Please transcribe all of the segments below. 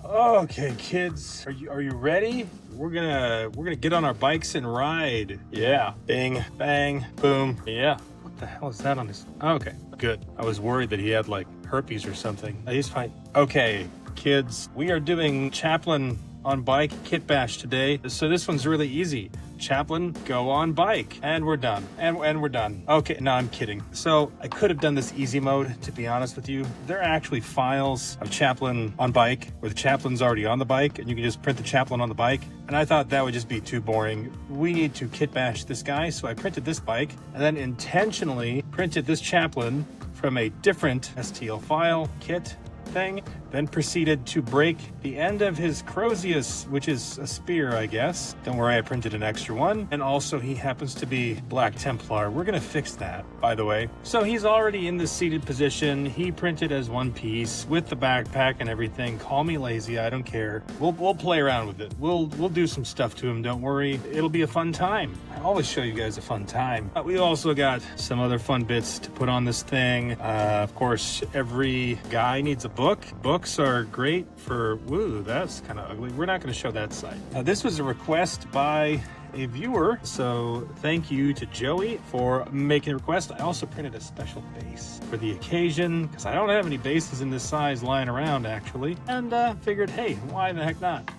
Okay, kids, are you ready? We're gonna get on our bikes and ride. Yeah. Bing, bang, boom. Yeah. What the hell is that on his? Okay, good. I was worried that he had like herpes or something. He's fine. Okay, kids, we are doing Chaplain on bike Kitbash today. So this one's really easy. Chaplain, go on bike, and we're done. And we're done. Okay, no, I'm kidding. So I could have done this easy mode, to be honest with you. There are actually files of Chaplain on bike where the Chaplain's already on the bike, and you can just print the Chaplain on the bike. And I thought that would just be too boring. We need to Kitbash this guy, so I printed this bike, and then intentionally printed this Chaplain from a different STL file kit thing, then proceeded to break the end of his Crozius, which is a spear, I guess. Don't worry, I printed an extra one. And also he happens to be Black Templar. We're gonna fix that, by the way. So he's already in the seated position. He printed as one piece with the backpack and everything. Call me lazy, I don't care. We'll play around with it. We'll do some stuff to him, don't worry. It'll be a fun time. I always show you guys a fun time. We also got some other fun bits to put on this thing. Of course, every guy needs a book. Books are great for, woo, that's kind of ugly. We're not going to show that side. This was a request by a viewer, so thank you to Joey for making a request. I also printed a special base for the occasion because I don't have any bases in this size lying around actually, and figured, hey, why the heck not?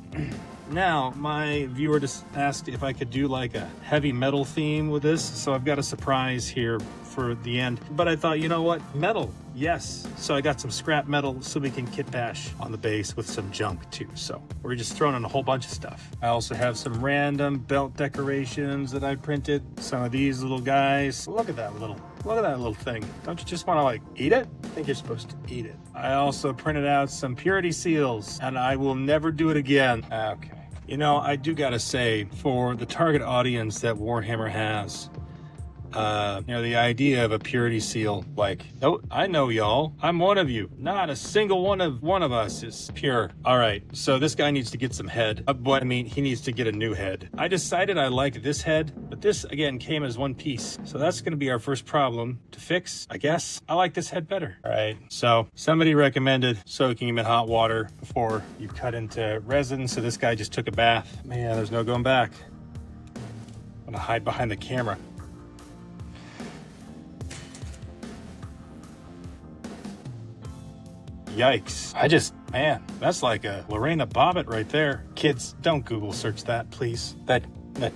Now, my viewer just asked if I could do like a heavy metal theme with this, so I've got a surprise here for the end. But I thought, you know what? Metal, yes. So I got some scrap metal so we can Kitbash on the base with some junk too. So we're just throwing in a whole bunch of stuff. I also have some random belt decorations that I printed. Some of these little guys. Look at that little thing. Don't you just want to like eat it? I think you're supposed to eat it. I also printed out some purity seals, and I will never do it again. Okay. You know, I do gotta say, for the target audience that Warhammer has, you know, the idea of a purity seal, like, no, I know y'all, I'm one of you. Not a single one of us is pure. All right, so this guy needs to get some head. But I mean, he needs to get a new head. I decided I liked this head, but this again came as one piece. So that's gonna be our first problem to fix, I guess. I like this head better. All right, so somebody recommended soaking him in hot water before you cut into resin. So this guy just took a bath. Man, there's no going back. I'm gonna hide behind the camera. Yikes. Man, that's like a Lorena Bobbitt right there. Kids, don't Google search that, please. That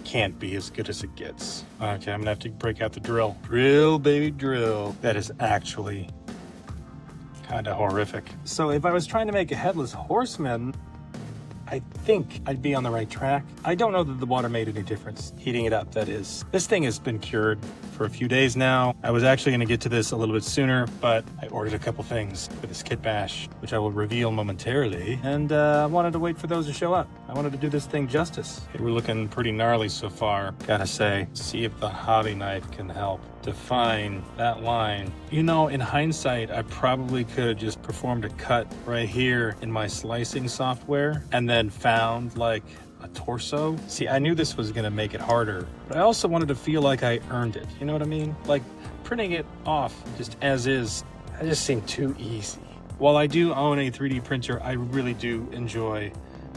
can't be as good as it gets. Okay, I'm gonna have to break out the drill. Drill, baby, drill. That is actually kind of horrific. So if I was trying to make a headless horseman, I think I'd be on the right track. I don't know that the water made any difference. Heating it up, that is. This thing has been cured for a few days now. I was actually gonna get to this a little bit sooner, but I ordered a couple things for this Kitbash, which I will reveal momentarily, and I wanted to wait for those to show up. I wanted to do this thing justice. Okay, we're looking pretty gnarly so far, gotta say. See if the hobby knife can help define that line. You know, in hindsight, I probably could have just performed a cut right here in my slicing software and then found like a torso. See, I knew this was gonna make it harder, but I also wanted to feel like I earned it. You know what I mean? Like printing it off just as is, that just seemed too easy. While I do own a 3D printer, I really do enjoy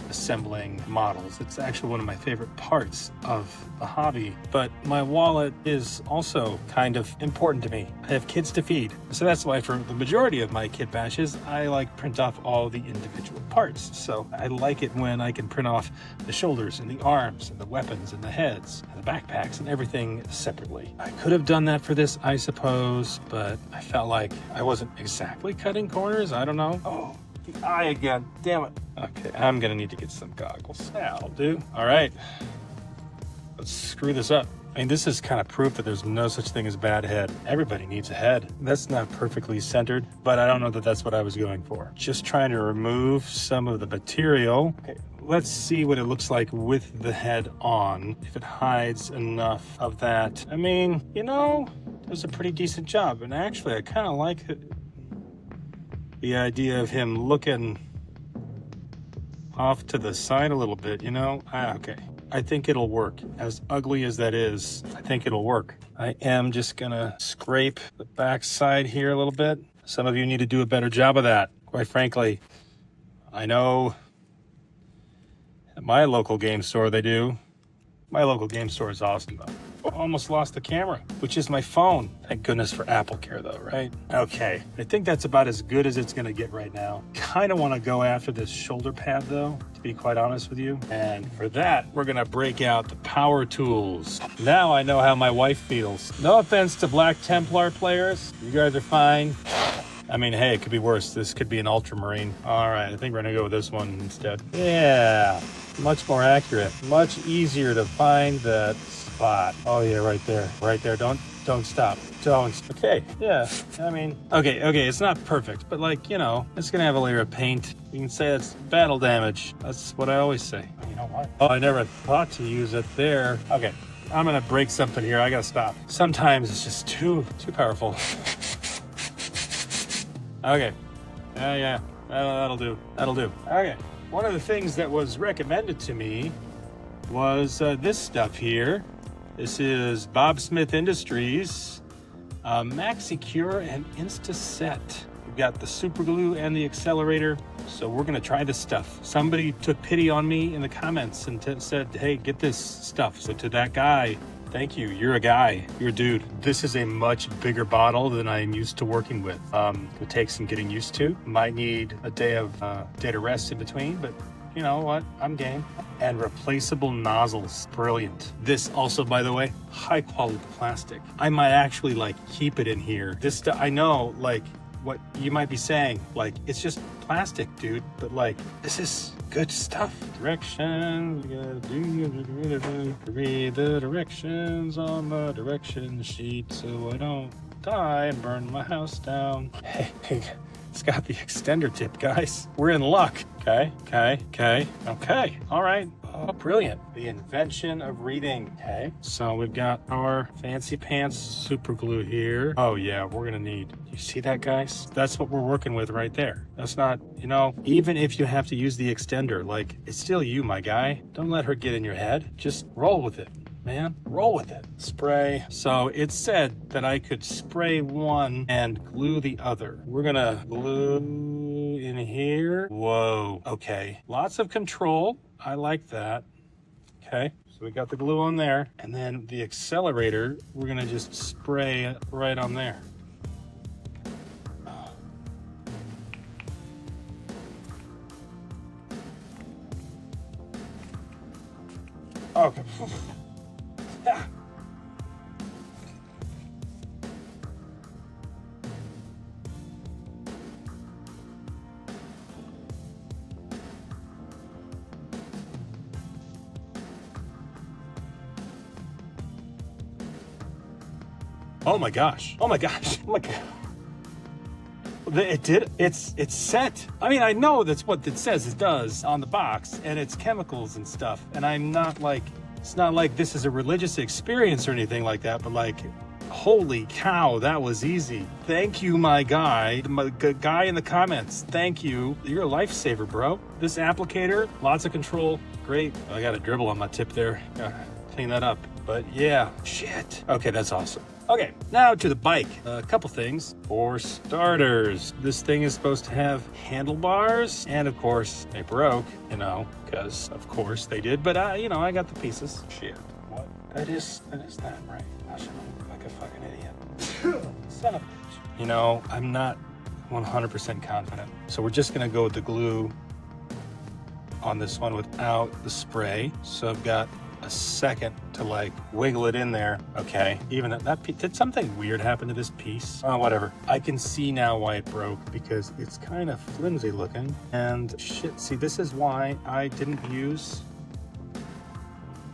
assembling models. It's actually one of my favorite parts of the hobby, but my wallet is also kind of important to me. I have kids to feed, so that's why for the majority of my kit bashes, I like print off all the individual parts. So I like it when I can print off the shoulders and the arms and the weapons and the heads and the backpacks and everything separately. I could have done that for this, I suppose, but I felt like I wasn't exactly cutting corners. I don't know. Oh, the eye again, damn it. Okay, I'm gonna need to get some goggles. That'll do. All right, let's screw this up. I mean, this is kind of proof that there's no such thing as a bad head. Everybody needs a head. That's not perfectly centered, but I don't know that that's what I was going for. Just trying to remove some of the material. Okay, let's see what it looks like with the head on, if it hides enough of that. I mean, you know, it was a pretty decent job, and actually I kind of like it. The idea of him looking off to the side a little bit, you know? Okay. I think it'll work. As ugly as that is, I think it'll work. I am just gonna scrape the back side here a little bit. Some of you need to do a better job of that. Quite frankly, I know At my local game store, they do. My local game store is awesome, though. Almost lost the camera, which is my phone. Thank goodness for Apple Care, though, right? Okay, I think that's about as good as it's gonna get right now. Kind of want to go after this shoulder pad, though, to be quite honest with you. And for that, we're gonna break out the power tools. Now I know how my wife feels. No offense to Black Templar players, you guys are fine. I mean, hey, it could be worse. This could be an Ultramarine. All right, I think we're gonna go with this one instead. Yeah, much more accurate, much easier to find that spot. Oh yeah, right there, right there. Don't stop. Don't. Okay, yeah. I mean, okay. It's not perfect, but like, you know, it's gonna have a layer of paint. You can say that's battle damage. That's what I always say. You know what? Oh, I never thought to use it there. Okay, I'm gonna break something here. I gotta stop. Sometimes it's just too powerful. Okay. Yeah. That'll do. Okay. One of the things that was recommended to me was this stuff here. This is Bob Smith Industries, Maxi Cure and Insta Set. We've got the super glue and the accelerator. So we're gonna try this stuff. Somebody took pity on me in the comments and said, hey, get this stuff. So to that guy, thank you. You're a guy. You're a dude. This is a much bigger bottle than I'm used to working with. It takes some getting used to. Might need a day of rest in between, but you know what? I'm game. And replaceable nozzles. Brilliant. This also, by the way, high quality plastic. I might actually like keep it in here. This stuff, I know like what you might be saying, like it's just plastic, dude, but like this is good stuff. Directions, you gotta read the directions on the direction sheet so I don't die and burn my house down. Hey, it's got the extender tip, guys. We're in luck. Okay. All right. Oh, brilliant. The invention of reading. Okay. So we've got our fancy pants super glue here. Oh yeah, we're gonna need. You see that, guys? That's what we're working with right there. That's not, you know, even if you have to use the extender, like it's still you, my guy. Don't let her get in your head. Just roll with it. Man, roll with it. Spray. So it said that I could spray one and glue the other. We're gonna glue in here. Whoa. Okay. Lots of control. I like that. Okay. So we got the glue on there. And then the accelerator, we're gonna just spray it right on there. Okay. Yeah. Oh my gosh. It did. It's set. I mean, I know that's what it says it does on the box, and it's chemicals and stuff. And I'm not like, it's not like this is a religious experience or anything like that, but like, holy cow, that was easy. Thank you, my guy in the comments. Thank you. You're a lifesaver, bro. This applicator, lots of control. Great. I got a dribble on my tip there. Gotta clean that up. But yeah, shit. Okay, that's awesome. Okay, now to the bike. A couple things. For starters, this thing is supposed to have handlebars, and of course, they broke, you know, because of course they did, but you know, I got the pieces. Shit. What? That is that right? I should look like a fucking idiot. Son of a bitch. You know, I'm not 100% confident. So we're just gonna go with the glue on this one without the spray. So I've got a second to like wiggle it in there. Okay, even that did something weird happen to this piece? Oh, whatever. I can see now why it broke, because it's kind of flimsy looking. And shit, see, this is why I didn't use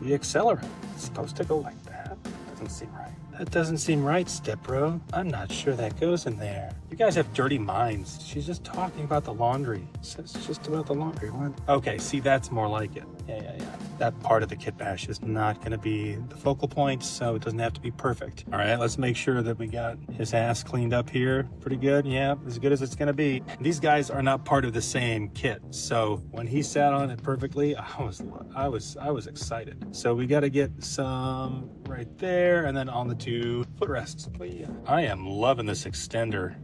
the accelerant. It's supposed to go like that. Doesn't seem right. That doesn't seem right, Step Bro. I'm not sure that goes in there. You guys have dirty minds. She's just talking about the laundry. It's just about the laundry. What? Okay, see, that's more like it. Yeah. That part of the Kitbash is not going to be the focal point, so it doesn't have to be perfect. All right, let's make sure that we got his ass cleaned up here. Pretty good. Yeah, as good as it's going to be. These guys are not part of the same kit, so when he sat on it perfectly, I was excited. So we got to get some right there, and then on the two footrests. I am loving this extender.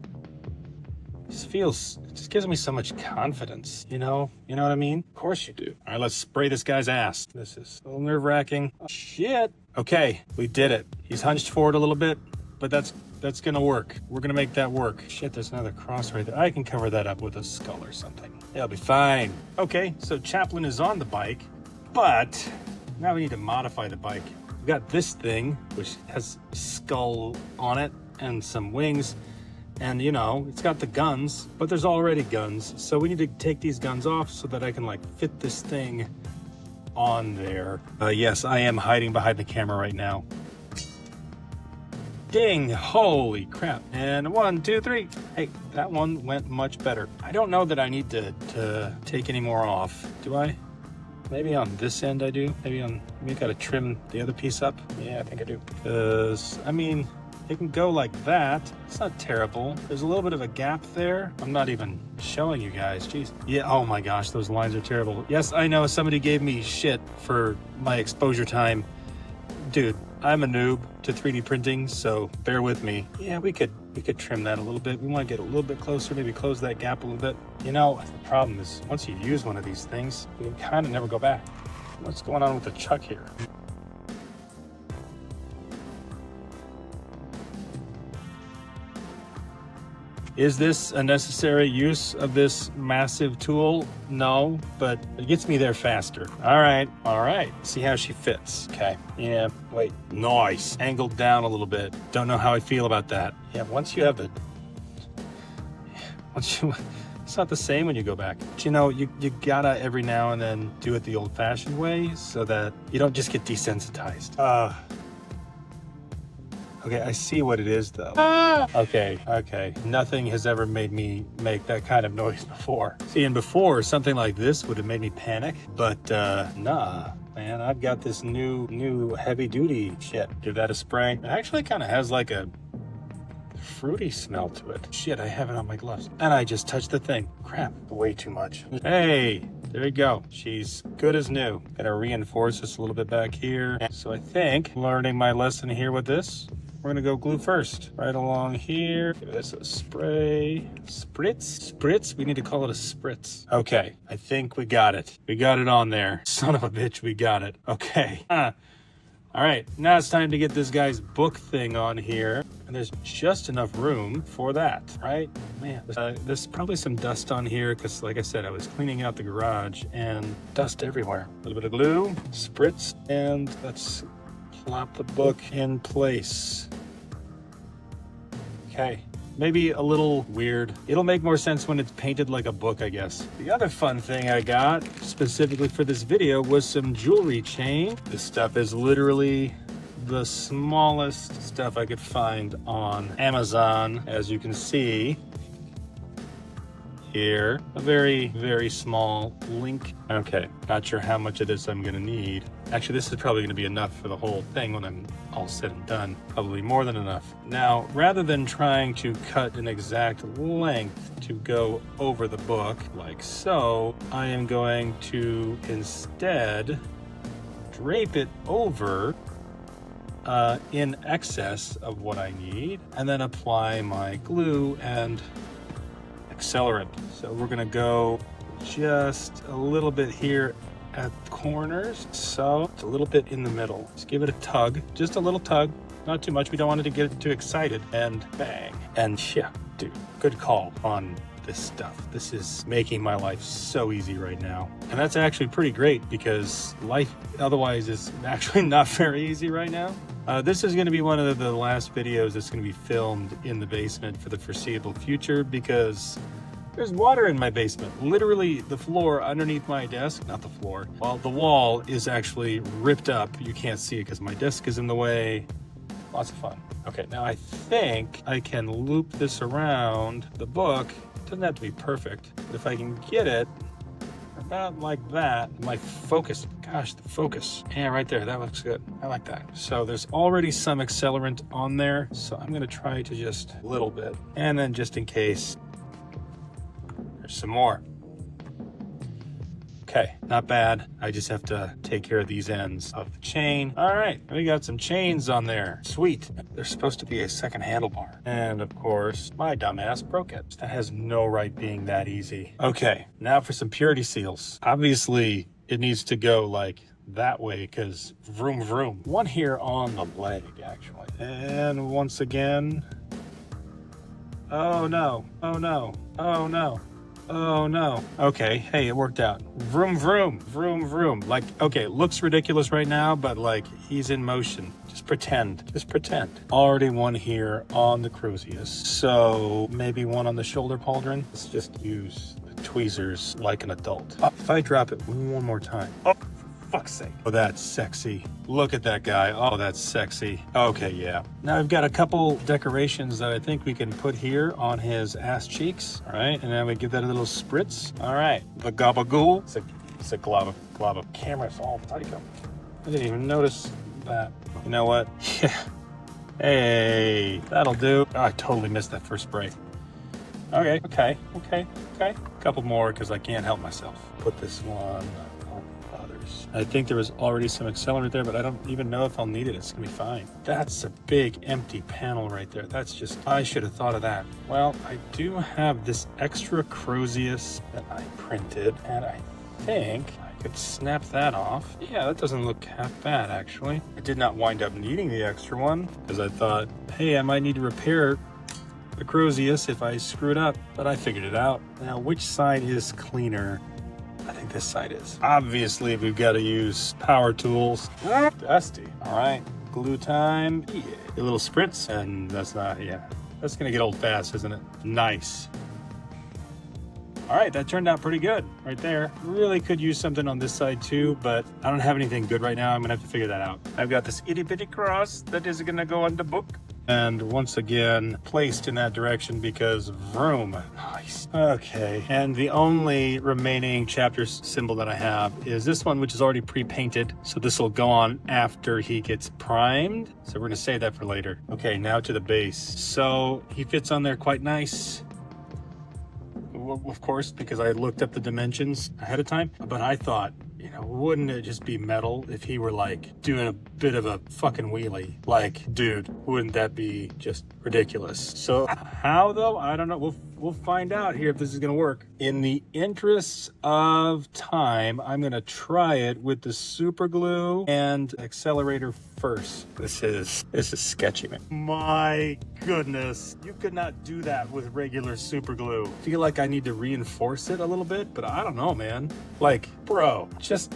it just gives me so much confidence, you know what I mean? Of course you do. All right, let's spray this guy's ass. This is a little nerve-wracking. Oh, shit. Okay, we did it. He's hunched forward a little bit, but that's gonna work. We're gonna make that work. Shit, there's another cross right there. I can cover that up with a skull or something. It'll be fine. Okay, so Chaplain is on the bike, but now we need to modify the bike. We've got this thing, which has a skull on it and some wings. And you know, it's got the guns, but there's already guns. So we need to take these guns off so that I can like fit this thing on there. Yes, I am hiding behind the camera right now. Ding, holy crap. And 1, 2, 3. Hey, that one went much better. I don't know that I need to take any more off. Do I? Maybe on this end I do. Maybe I gotta trim the other piece up. Yeah, I think I do. Because, I mean, it can go like that. It's not terrible. There's a little bit of a gap there. I'm not even showing you guys. Jeez. Yeah, oh my gosh, those lines are terrible. Yes, I know somebody gave me shit for my exposure time. Dude, I'm a noob to 3D printing, so bear with me. Yeah, we could trim that a little bit. We want to get a little bit closer, maybe close that gap a little bit. You know, the problem is once you use one of these things, you can kind of never go back. What's going on with the chuck here? Is this a necessary use of this massive tool? No, but it gets me there faster. All right. See how she fits. Okay, yeah, wait, nice. Angled down a little bit. Don't know how I feel about that. Yeah, it's not the same when you go back. But you know, you gotta every now and then do it the old-fashioned way so that you don't just get desensitized. Okay, I see what it is though. Okay. Nothing has ever made me make that kind of noise before. See, and before, something like this would have made me panic, but nah, man, I've got this new heavy duty shit. Give that a spray. It actually kind of has like a fruity smell to it. Shit, I have it on my gloves. And I just touched the thing. Crap, way too much. Hey, there you go. She's good as new. Gotta reinforce this a little bit back here. So I think, learning my lesson here with this, we're gonna go glue first. Right along here. Give this a spray. Spritz? We need to call it a spritz. Okay, I think we got it. We got it on there. Son of a bitch, we got it. Okay. All right, now it's time to get this guy's book thing on here. And there's just enough room for that, right? Man, there's probably some dust on here because, like I said, I was cleaning out the garage and dust everywhere. A little bit of glue, spritz, and let's plop the book in place. Okay, maybe a little weird. It'll make more sense when it's painted like a book, I guess. The other fun thing I got specifically for this video was some jewelry chain. This stuff is literally the smallest stuff I could find on Amazon. As you can see here, a very, very small link. Okay, not sure how much of this I'm gonna need. Actually, this is probably gonna be enough for the whole thing when I'm all said and done. Probably more than enough. Now, rather than trying to cut an exact length to go over the book like so, I am going to instead drape it over in excess of what I need, and then apply my glue and accelerant. So we're gonna go just a little bit here at the corners, so it's a little bit in the middle. Just give it a tug, just a little tug, not too much. We don't want it to get too excited, and bang. And yeah, dude, good call on this stuff. This is making my life so easy right now. And that's actually pretty great because life otherwise is actually not very easy right now. This is going to be one of the last videos that's going to be filmed in the basement for the foreseeable future because there's water in my basement. Literally the floor underneath my desk, not the floor, well, the wall is actually ripped up. You can't see it because my desk is in the way. Lots of fun. Okay, now I think I can loop this around the book. Doesn't have to be perfect, but if I can get it about like that, my focus, gosh, the focus. Yeah, right there, that looks good. I like that. So there's already some accelerant on there, so I'm gonna try to just a little bit. And then just in case, there's some more. Okay, not bad. I just have to take care of these ends of the chain. All right, we got some chains on there. Sweet. There's supposed to be a second handlebar. And of course, my dumbass broke it. That has no right being that easy. Okay, now for some purity seals. Obviously, it needs to go like that way because vroom vroom. One here on the leg, actually. And once again, oh no, oh no, oh no. Oh no. Okay, hey, it worked out. Vroom, vroom, vroom, vroom. Like, okay, it looks ridiculous right now, but like, he's in motion. Just pretend. Just pretend. Already one here on the Cruzius. So maybe one on the shoulder pauldron. Let's just use the tweezers like an adult. Oh, if I drop it one more time. Oh, for fuck's sake. Oh, that's sexy. Look at that guy. Oh, that's sexy. Okay, yeah. Now I've got a couple decorations that I think we can put here on his ass cheeks. All right, and then we give that a little spritz. All right, the gabagool. It's a glob of cameras all psycho. I didn't even notice that. You know what? Yeah. Hey, that'll do. Oh, I totally missed that first spray. Okay. Couple more because I can't help myself. Put this one. I think there was already some accelerant there, but I don't even know if I'll need it. It's gonna be fine. That's a big empty panel right there. That's just, I should have thought of that. Well, I do have this extra Cruzius that I printed, and I think I could snap that off. Yeah, that doesn't look half bad, actually. I did not wind up needing the extra one because I thought, hey, I might need to repair the Cruzius if I screw it up, but I figured it out. Now, which side is cleaner? I think this side is. Obviously, we've got to use power tools. Dusty. All right, glue time. Yeah. A little spritz, and that's not, yeah. That's gonna get old fast, isn't it? Nice. All right, that turned out pretty good right there. Really could use something on this side too, but I don't have anything good right now. I'm gonna have to figure that out. I've got this itty bitty cross that is gonna go on the book. And once again, placed in that direction because vroom. Nice. Okay, and the only remaining chapter symbol that I have is this one, which is already pre-painted. So this will go on after he gets primed. So we're gonna save that for later. Okay, now to the base. So he fits on there quite nice. Of course, because I looked up the dimensions ahead of time, but I thought, you know, wouldn't it just be metal if he were like doing a bit of a fucking wheelie? Like, dude, wouldn't that be just ridiculous? So how though? I don't know. We'll find out here if this is gonna work. In the interests of time, I'm gonna try it with the super glue and accelerator first. This is sketchy, man. My goodness, you could not do that with regular super glue. I feel like I need to reinforce it a little bit, but I don't know, man. Like, bro, just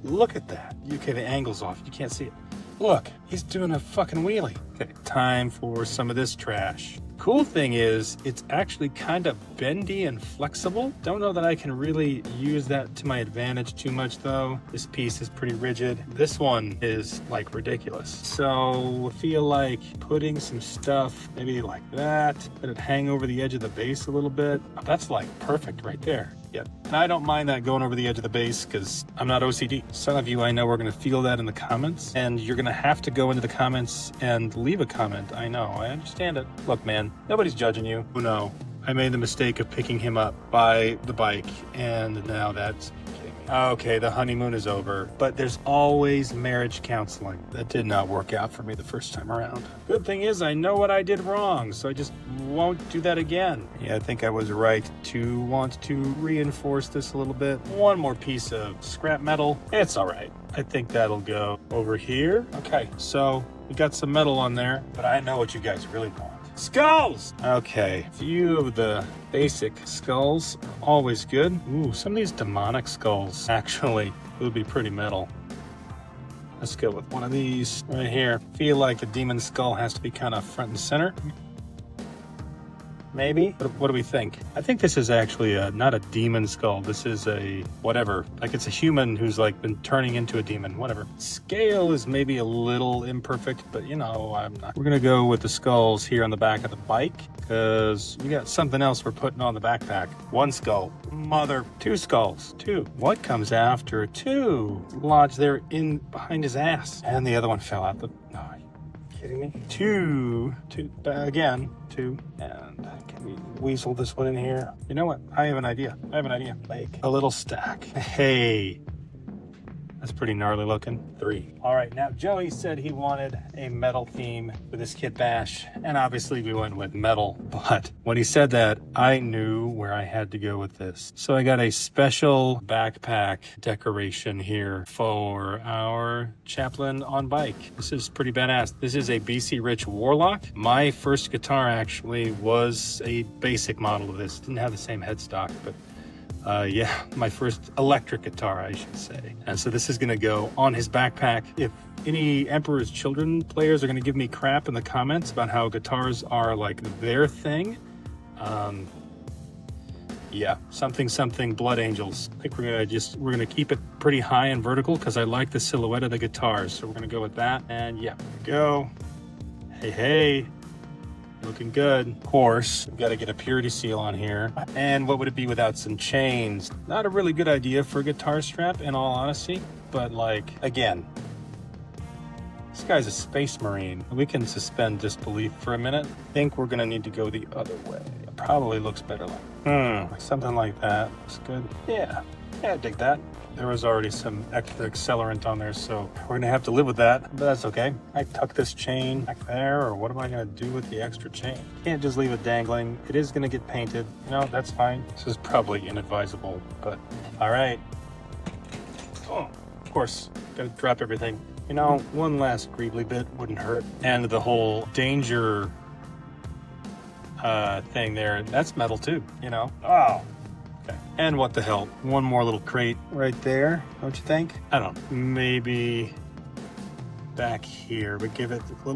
look at that. Okay, the angle's off. You can't see it. Look, he's doing a fucking wheelie. Okay, time for some of this trash. Cool thing is, it's actually kind of bendy and flexible. Don't know that I can really use that to my advantage too much though. This piece is pretty rigid. This one is like ridiculous. So I feel like putting some stuff maybe like that, let it hang over the edge of the base a little bit. That's like perfect right there. Yep. And I don't mind that going over the edge of the base because I'm not OCD. Some of you I know are going to feel that in the comments, and you're going to have to go into the comments and leave a comment. I know, I understand it. Look, man, nobody's judging you. Oh no, I made the mistake of picking him up by the bike, and now that's kidding me. Okay, the honeymoon is over, but there's always marriage counseling. That did not work out for me the first time around. Good thing is I know what I did wrong, so I just won't do that again. Yeah, I think I was right to want to reinforce this a little bit. One more piece of scrap metal. It's all right. I think that'll go over here. Okay, so we got some metal on there, but I know what you guys really want. Skulls! Okay, a few of the basic skulls are always good. Ooh, some of these demonic skulls actually would be pretty metal. Let's go with one of these right here. Feel like a demon skull has to be kind of front and center. Maybe? What do we think? I think this is actually not a demon skull. This is a whatever. Like it's a human who's like been turning into a demon, whatever. Scale is maybe a little imperfect, but you know, I'm not. We're gonna go with the skulls here on the back of the bike because we got something else we're putting on the backpack. One skull. Two skulls. Two. What comes after two? Lodged there in behind his ass. And the other one fell out the... Oh, kidding me? Two, again, two. And can we weasel this one in here? You know what? I have an idea. Like a little stack. Hey. That's pretty gnarly looking. 3. All right, now Joey said he wanted a metal theme with his Kitbash, and obviously we went with metal. But when he said that, I knew where I had to go with this. So I got a special backpack decoration here for our Chaplain on bike. This is pretty badass. This is a BC Rich Warlock. My first guitar actually was a basic model of this. Didn't have the same headstock, but yeah, my first electric guitar, I should say. And so this is going to go on his backpack. If any Emperor's Children players are going to give me crap in the comments about how guitars are like their thing, yeah, something Blood Angels. I think we're gonna keep it pretty high and vertical because I like the silhouette of the guitars. So we're gonna go with that. And yeah, go. Hey. Looking good. Of course, we've got to get a purity seal on here. And what would it be without some chains? Not a really good idea for a guitar strap, in all honesty. But like, again, this guy's a space marine. We can suspend disbelief for a minute. I think we're gonna need to go the other way. It probably looks better like something like that. Looks good. Yeah, I dig that. There was already some extra accelerant on there, so we're gonna have to live with that, but that's okay. I tuck this chain back there, or what am I gonna do with the extra chain? Can't just leave it dangling. It is gonna get painted. No, that's fine. This is probably inadvisable, but all right. Oh, of course, gotta drop everything. You know, one last greebly bit wouldn't hurt. And the whole danger thing there, that's metal too, you know? Oh. Okay. And what the hell? One more little crate right there, don't you think? I don't know. Maybe back here, but give it a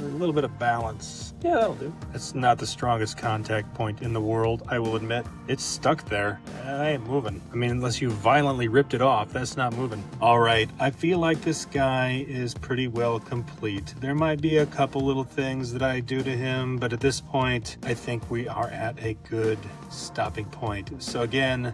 little bit of balance. Yeah, that'll do. It's not the strongest contact point in the world, I will admit. It's stuck there. I ain't moving. I mean, unless you violently ripped it off, that's not moving. All right, I feel like this guy is pretty well complete. There might be a couple little things that I do to him, but at this point, I think we are at a good stopping point. So again,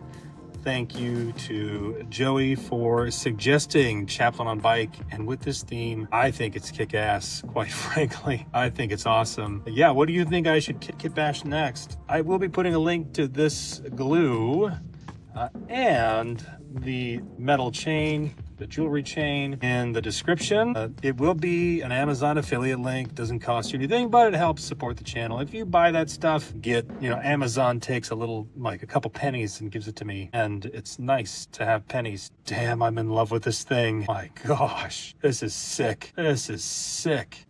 thank you to Joey for suggesting Chaplain on bike, and with this theme, I think it's kick-ass, quite frankly. I think it's awesome. Yeah, what do you think I should kitbash next? I will be putting a link to this glue and the metal chain, the jewelry chain in the description. It will be an Amazon affiliate link. Doesn't cost you anything, but it helps support the channel. If you buy that stuff, Amazon takes a couple pennies and gives it to me. And it's nice to have pennies. Damn, I'm in love with this thing. My gosh, this is sick.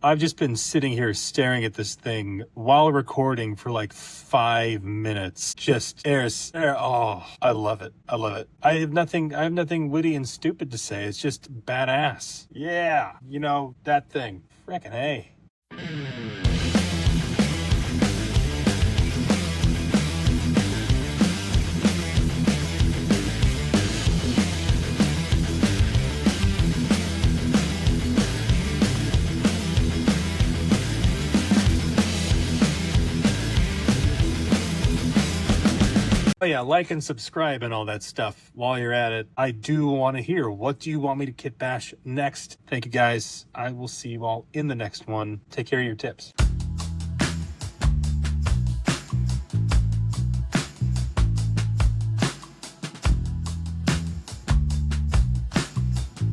I've just been sitting here staring at this thing while recording for like 5 minutes. Just oh, I love it. I have nothing witty and stupid to say. It's just badass. Yeah, that thing. Frickin' hey. Oh yeah, like and subscribe and all that stuff. While you're at it, I do want to hear, what do you want me to kitbash next? Thank you guys. I will see you all in the next one. Take care of your tips.